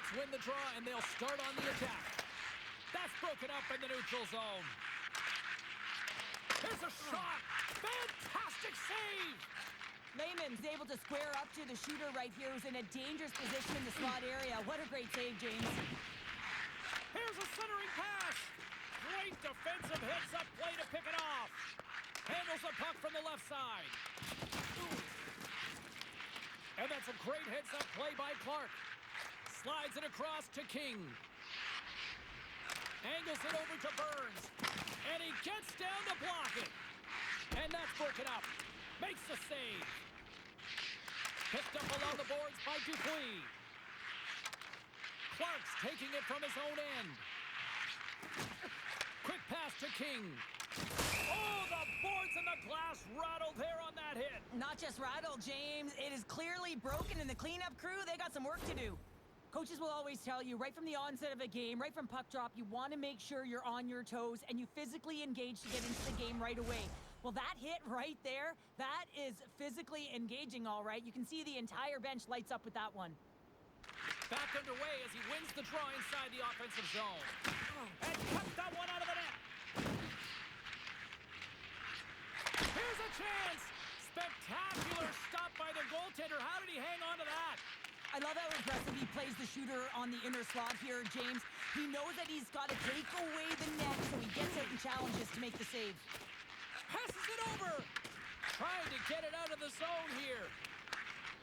Hawks win the draw, and they'll start on the attack. That's broken up in the neutral zone. There's a shot. Fantastic save. Lehman's able to square up to the shooter right here, who's in a dangerous position in the slot area. What a great save, James. Here's a centering pass. Great defensive heads-up play to pick it off. Handles the puck from the left side. And that's a great heads-up play by Clark. Slides it across to King. Angles it over to Burns. And he gets down to block it. And that's broken up. Makes the save. Picked up along the boards by Dupuis. Clark's taking it from his own end. Quick pass to King. Oh, the boards and the glass rattled there on that hit. Not just rattled, James. It is clearly broken, and the cleanup crew, they got some work to do. Coaches will always tell you, right from the onset of a game, right from puck drop, you want to make sure you're on your toes and you physically engage to get into the game right away. Well, that hit right there, that is physically engaging, all right. You can see the entire bench lights up with that one. Back underway as he wins the draw inside the offensive zone. And cuts that one out of the net. Here's a chance. Spectacular stop by the goaltender. How did he hang on to that? I love how aggressive he plays the shooter on the inner slot here, James. He knows that he's got to take away the net, so he gets out and challenges to make the save. Passes it over. Trying to get it out of the zone here.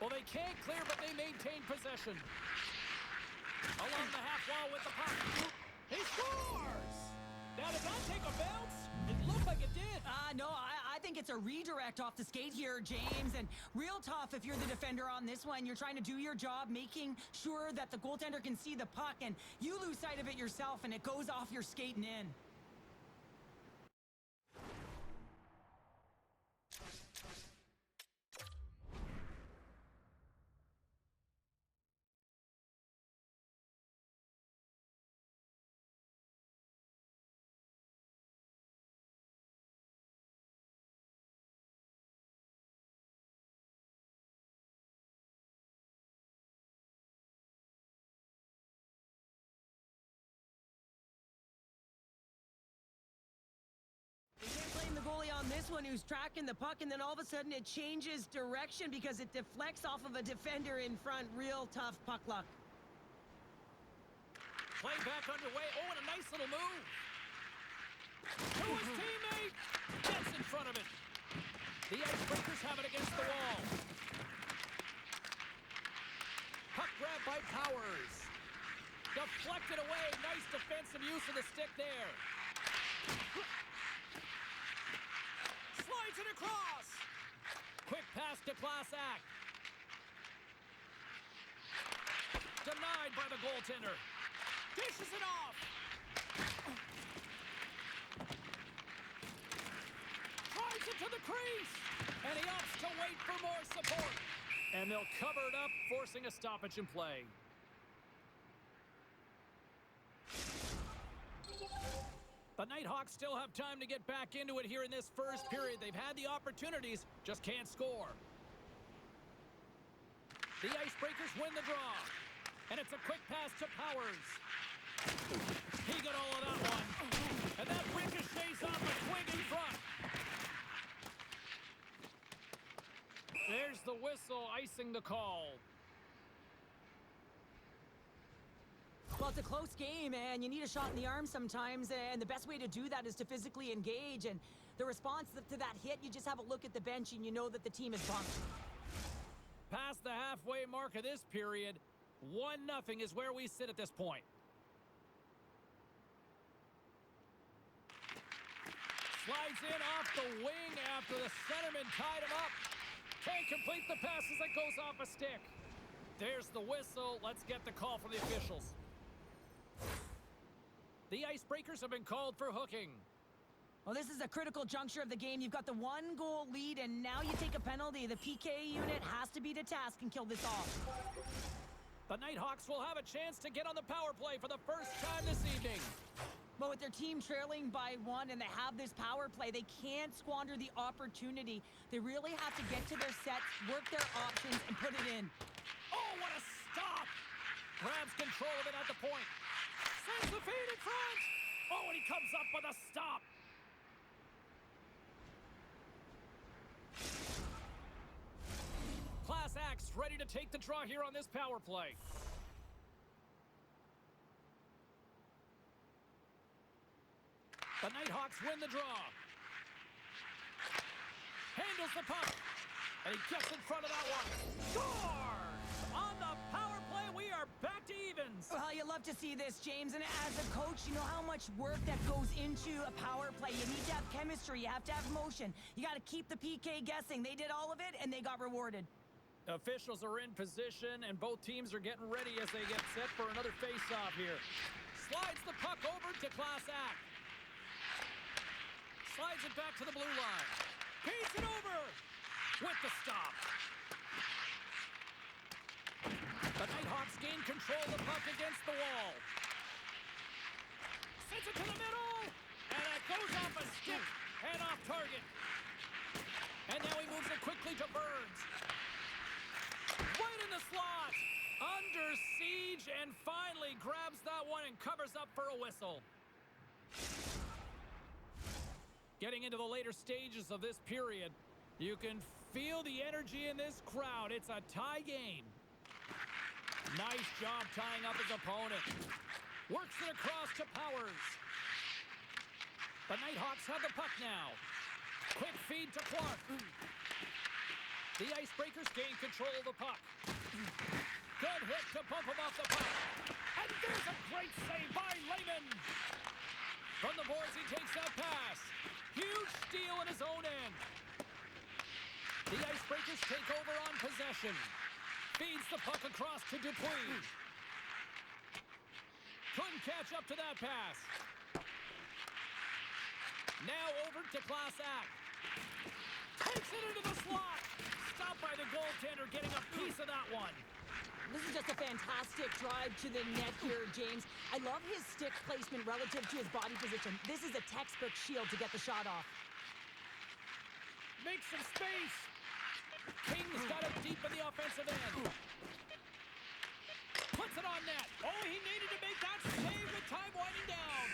Well, they can't clear, but they maintain possession. Along the half wall with the puck. He scores! Now, did that take a bounce? It looked like it did. No, I think it's a redirect off the skate here, James. And real tough if you're the defender on this one. You're trying to do your job, making sure that the goaltender can see the puck, and you lose sight of it yourself, and it goes off your skate and in. They can't blame the goalie on this one, who's tracking the puck, and then all of a sudden it changes direction because it deflects off of a defender in front. Real tough puck luck. Play back underway. Oh, and a nice little move. To his teammate. Gets in front of it. The Icebreakers have it against the wall. Puck grab by Powers. Deflected away. Nice defensive use of the stick there. Slides it across. Quick pass to Klasak. Denied by the goaltender. Dishes it off. Drives it to the crease. And he opts to wait for more support. And they'll cover it up, forcing a stoppage in play. The Nighthawks still have time to get back into it here in this first period. They've had the opportunities, just can't score. The Icebreakers win the draw. And it's a quick pass to Powers. He got all of that one. And that ricochets off a twig in front. There's the whistle, icing the call. Well, it's a close game, and you need a shot in the arm sometimes, and the best way to do that is to physically engage. And the response to that hit, you just have a look at the bench, and you know that the team is bumped. Past the halfway mark of this period, 1-0 is where we sit at this point. Slides in off the wing after the centerman tied him up. Can't complete the pass as it goes off a stick. There's the whistle. Let's get the call from the officials. The Icebreakers have been called for hooking. Well, this is a critical juncture of the game. You've got the 1-goal lead, and now you take a penalty. The PK unit has to be to task and kill this off. The Nighthawks will have a chance to get on the power play for the first time this evening. But with their team trailing by 1 and they have this power play, they can't squander the opportunity. They really have to get to their sets, work their options, and put it in. Oh, what a stop! Grabs control of it at the point. Sends the feed in front. Oh, and he comes up with a stop. Class Axe ready to take the draw here on this power play. The Nighthawks win the draw. Handles the puck. And he gets in front of that one. Scores! On the power play, we are back to evens. Well, you love to see this, James. And as a coach, you know how much work that goes into a power play. You need to have chemistry. You have to have motion. You got to keep the PK guessing. They did all of it, and they got rewarded. Officials are in position, and both teams are getting ready as they get set for another face-off here. Slides the puck over to Class Act. Slides it back to the blue line. Feeds it over with the stop. The Nighthawks gain control of the puck against the wall. Sends it to the middle, and it goes off a stick and off target. And now he moves it quickly to Burns. Right in the slot. Under siege, and finally grabs that one and covers up for a whistle. Getting into the later stages of this period, you can feel the energy in this crowd. It's a tie game. Nice job tying up his opponent. Works it across to Powers. The Nighthawks have the puck now. Quick feed to Clark. The Icebreakers gain control of the puck. Good hit to bump him off the puck. And there's a great save by Lehman. From the boards, he takes that pass. Huge steal in his own end. The Icebreakers take over on possession. Feeds the puck across to Dupuis. Couldn't catch up to that pass. Now over to Class Act. Takes it into the slot. Stopped by the goaltender, getting a piece of that one. This is just a fantastic drive to the net here, James. I love his stick placement relative to his body position. This is a textbook shield to get the shot off. Makes some space. King's got it deep in the offensive end. Puts it on net. Oh, he needed to make that save with time winding down.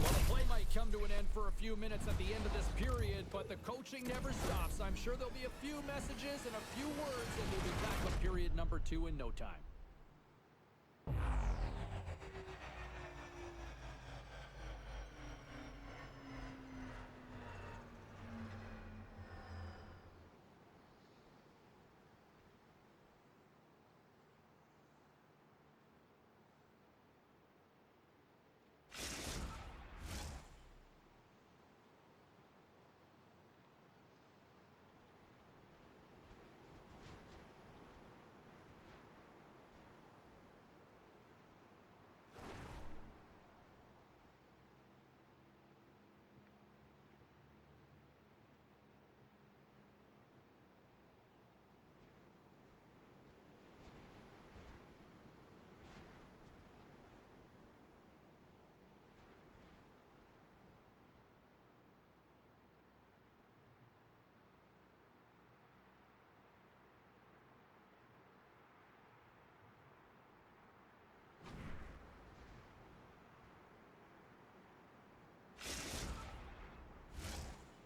Well, the play might come to an end for a few minutes at the end of this period, but the coaching never stops. I'm sure there'll be a few messages and a few words, and we'll be back with period number 2 in no time.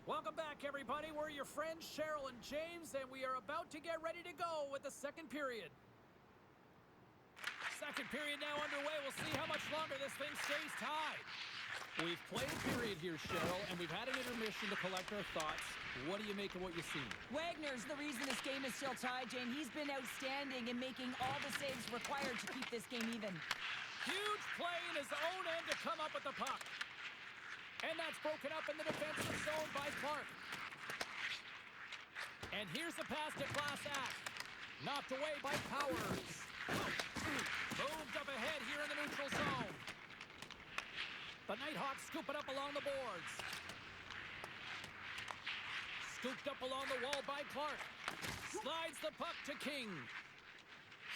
Welcome back, everybody. We're your friends, Cheryl and James, and we are about to get ready to go with the second period. Second period now underway. We'll see how much longer this thing stays tied. We've played a period here, Cheryl, and we've had an intermission to collect our thoughts. What do you make of what you've seen? Wagner's the reason this game is still tied, Jane. He's been outstanding in making all the saves required to keep this game even. Huge play in his own end to come up with the puck. And that's broken up in the defensive zone by Clark. And here's the pass to Class Act. Knocked away by Powers. Moved up ahead here in the neutral zone. The Nighthawks scoop it up along the boards. Scooped up along the wall by Clark. Slides the puck to King.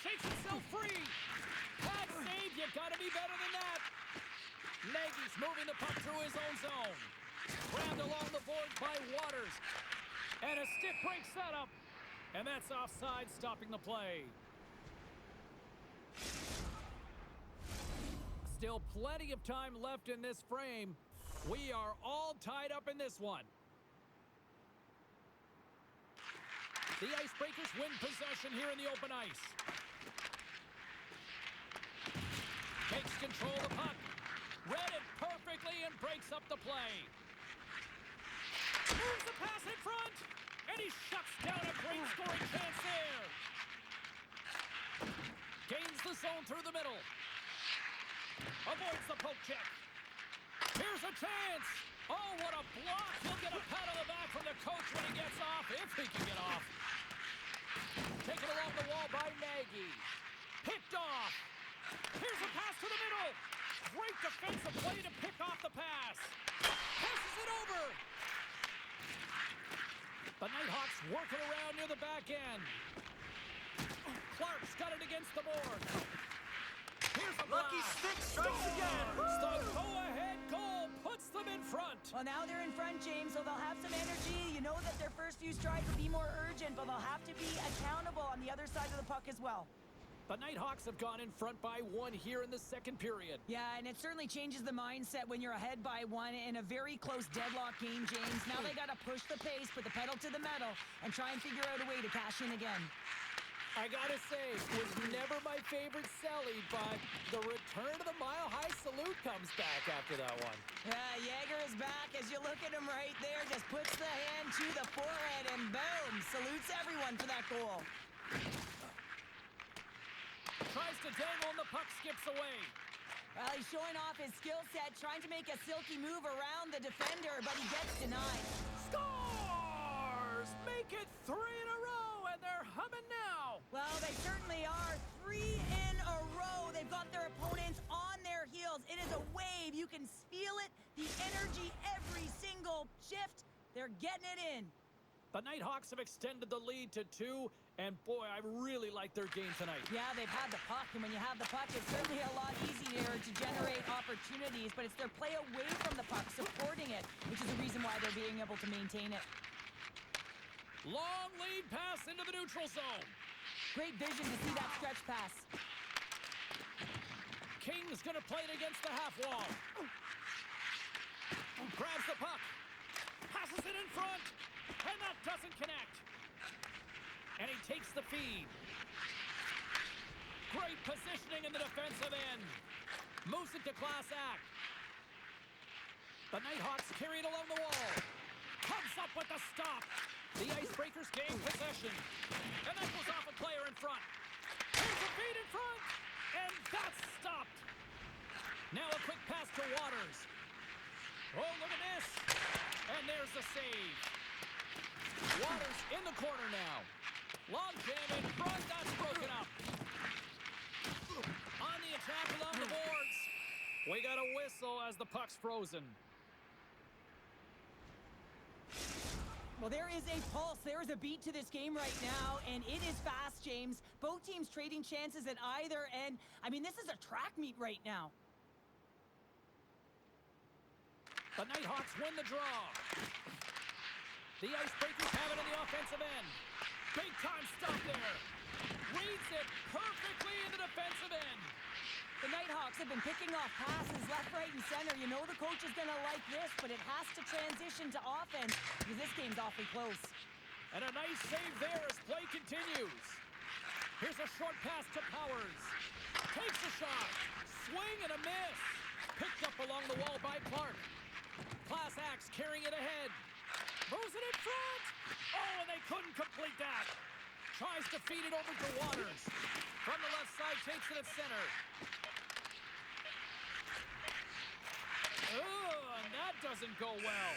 Shakes himself free. Bad save. You gotta be better than that. Nagy's moving the puck through his own zone. Grabbed along the board by Waters. And a stick break setup. And that's offside, stopping the play. Still plenty of time left in this frame. We are all tied up in this one. The Icebreakers win possession here in the open ice. Takes control of the puck. Read it perfectly and breaks up the play. Moves the pass in front. And he shuts down a great scoring chance there. Gains the zone through the middle. Avoids the poke check. Here's a chance. Oh, what a block. He'll get a pat on the back from the coach when he gets off, if he can get off. Taken along the wall by Nagy. Picked off. Here's a pass to the middle. Great defensive play to pick off the pass. Passes it over. The Nighthawks working around near the back end. Clark's got it against the board. Here's a Lucky blast. Stick strikes again. The go-ahead goal puts them in front. Well, now they're in front, James, so they'll have some energy. You know that their first few strides will be more urgent, but they'll have to be accountable on the other side of the puck as well. The Nighthawks have gone in front by 1 here in the second period. Yeah, and it certainly changes the mindset when you're ahead by 1 in a very close deadlock game, James. Now they got to push the pace, put the pedal to the metal, and try and figure out a way to cash in again. I gotta say, was never my favorite Selly, but the return of the mile-high salute comes back after that one. Yeah, Yager is back. As you look at him right there, just puts the hand to the forehead and boom, salutes everyone for that goal. Tries to dangle and the puck skips away. Well, he's showing off his skill set, trying to make a silky move around the defender, but he gets denied. Scores! Make it 3 in a row, and they're humming now. Well, they certainly are. 3 in a row. They've got their opponents on their heels. It is a wave. You can feel it. The energy every single shift. They're getting it in. The Nighthawks have extended the lead to 2, and boy, I really like their game tonight. Yeah, they've had the puck, and when you have the puck, it's certainly a lot easier to generate opportunities, but it's their play away from the puck, supporting it, which is the reason why they're being able to maintain it. Long lead pass into the neutral zone. Great vision to see that stretch pass. King's gonna play it against the half wall. Grabs the puck. Passes it in front. And that doesn't connect. And he takes the feed. Great positioning in the defensive end. Moves it to Class Act. The Nighthawks carry it along the wall. Comes up with the stop. The Icebreakers gain possession. And that goes off a player in front. Here's a feed in front. And that's stopped. Now a quick pass to Waters. Oh, look at this. And there's the save. Waters in the corner now. Long jam in front. That's broken up. On the attack along the boards. We got a whistle as the puck's frozen. Well, there is a pulse. There is a beat to this game right now, and it is fast, James. Both teams trading chances at either end. I mean, this is a track meet right now. The Nighthawks win the draw. The Icebreakers have it on the offensive end. Big time stop there. Reads it perfectly in the defensive end. The Nighthawks have been picking off passes left, right, and center. You know the coach is going to like this, but it has to transition to offense because this game's awfully close. And a nice save there as play continues. Here's a short pass to Powers. Takes a shot. Swing and a miss. Picked up along the wall by Clark. Class Axe carrying it ahead. Moves it in front. Oh, and they couldn't complete that. Tries to feed it over to Waters. From the left side, takes it at center. Oh, and that doesn't go well.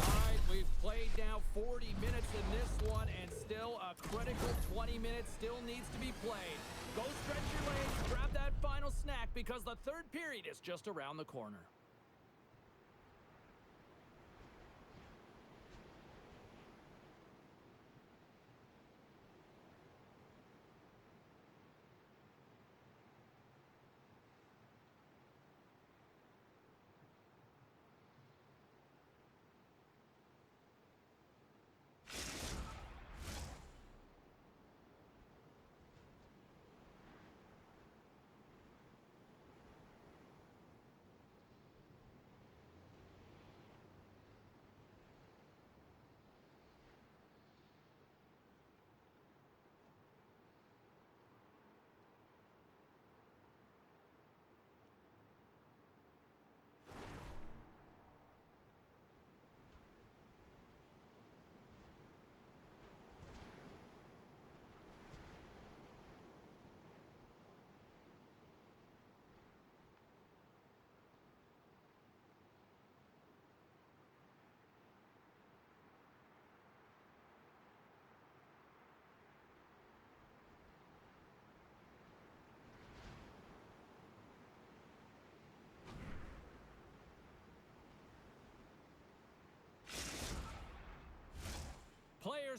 All right, we've played now 40 minutes in this one, and still a critical 20 minutes still needs to be played. Go stretch your legs, grab that final snack, because the third period is just around the corner.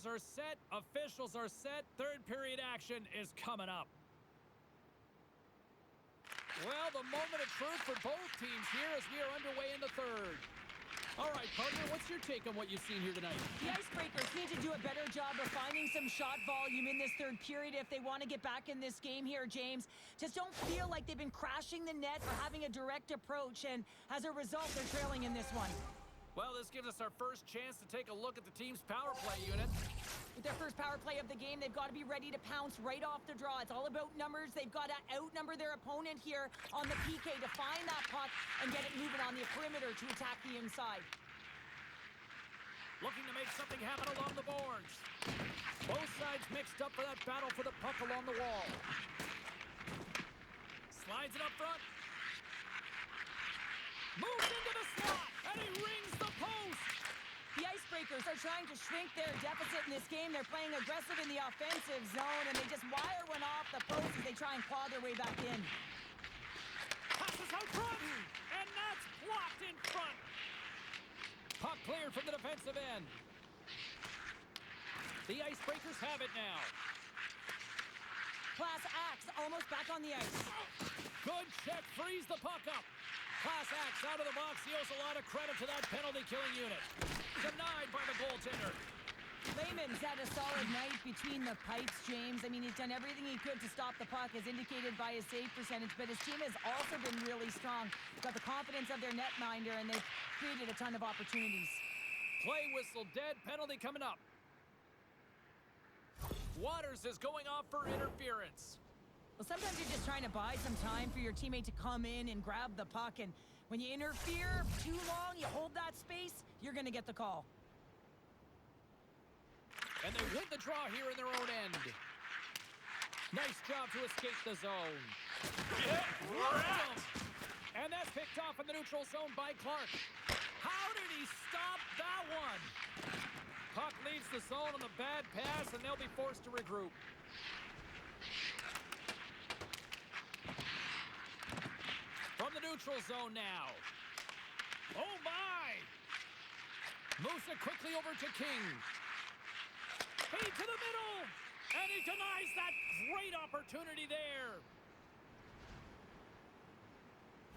are set. Officials are set. Third period action is coming up. Well, the moment of truth for both teams here as we are underway in the third. All right, partner, what's your take on what you've seen here tonight? The Icebreakers need to do a better job of finding some shot volume in this third period if they want to get back in this game here, James. Just don't feel like they've been crashing the net or having a direct approach, and as a result, they're trailing in this one. Well, this gives us our first chance to take a look at the team's power play unit. With their first power play of the game, they've got to be ready to pounce right off the draw. It's all about numbers. They've got to outnumber their opponent here on the PK to find that puck and get it moving on the perimeter to attack the inside. Looking to make something happen along the boards. Both sides mixed up for that battle for the puck along the wall. Slides it up front. Moves into the slot, and he rings the post. The Icebreakers are trying to shrink their deficit in this game. They're playing aggressive in the offensive zone, and they just wire one off the post as they try and claw their way back in. Passes out front, and that's blocked in front. Puck cleared from the defensive end. The Icebreakers have it now. Class Axe almost back on the ice. Good check, frees the puck up. Class Axe out of the box. He owes a lot of credit to that penalty-killing unit. Denied by the goaltender. Lehman's had a solid night between the pipes, James. I mean, he's done everything he could to stop the puck, as indicated by his save percentage, but his team has also been really strong. Got the confidence of their netminder, and they've created a ton of opportunities. Play whistle dead. Penalty coming up. Waters is going off for interference. Well, sometimes you're just trying to buy some time for your teammate to come in and grab the puck, and when you interfere too long, you hold that space, you're going to get the call. And they win the draw here in their own end. Nice job to escape the zone. And that's picked off in the neutral zone by Clark. How did he stop that one? Puck leaves the zone on the bad pass, and they'll be forced to regroup. From the neutral zone now. Oh, my! Moves it quickly over to King. Feed to the middle! And he denies that great opportunity there.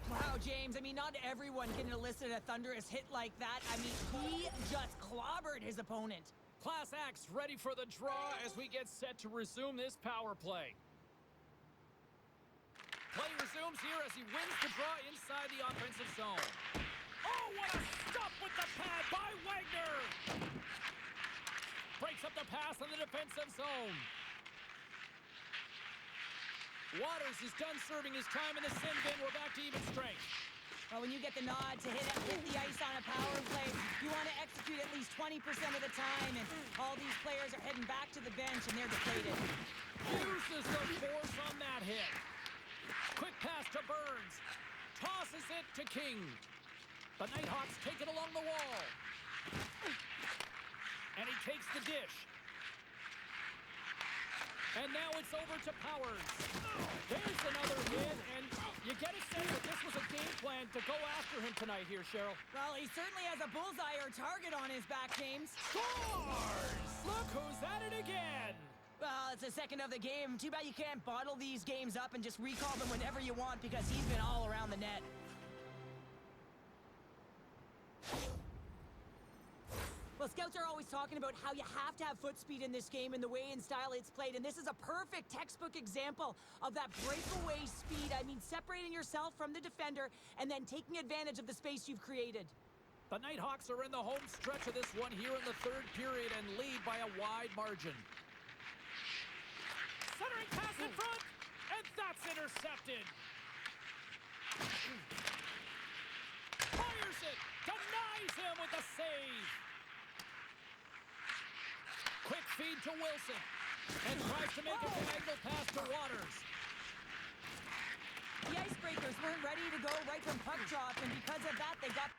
Wow, James, I mean, not everyone can elicit a thunderous hit like that. I mean, he just clobbered his opponent. Class Axe ready for the draw as we get set to resume this power play. Play resumes here as he wins the draw inside the offensive zone. Oh, what a stop with the pad by Wagner! Breaks up the pass in the defensive zone. Waters is done serving his time in the sin bin. We're back to even strength. Well, when you get the nod to hit the ice on a power play, you want to execute at least 20% of the time, and all these players are heading back to the bench, and they're depleted. Uses the force on that hit. Quick pass to Burns. Tosses it to King. The Nighthawks take it along the wall. And he takes the dish. And now it's over to Powers. There's another hit, and you get a sense that this was a game plan to go after him tonight here, Cheryl. Well, he certainly has a bullseye or target on his back, James. Scores! Look who's at it again! Well, it's the second of the game. Too bad you can't bottle these games up and just recall them whenever you want, because he's been all around the net. Well, scouts are always talking about how you have to have foot speed in this game and the way and style it's played, and this is a perfect textbook example of that breakaway speed. I mean, separating yourself from the defender and then taking advantage of the space you've created. The Nighthawks are in the home stretch of this one here in the third period and lead by a wide margin. Centering pass in front, and that's intercepted. Fires it, denies him with a save. Quick feed to Wilson, and tries to make a diagonal pass to Waters. The Icebreakers weren't ready to go right from puck drop, and because of that, they got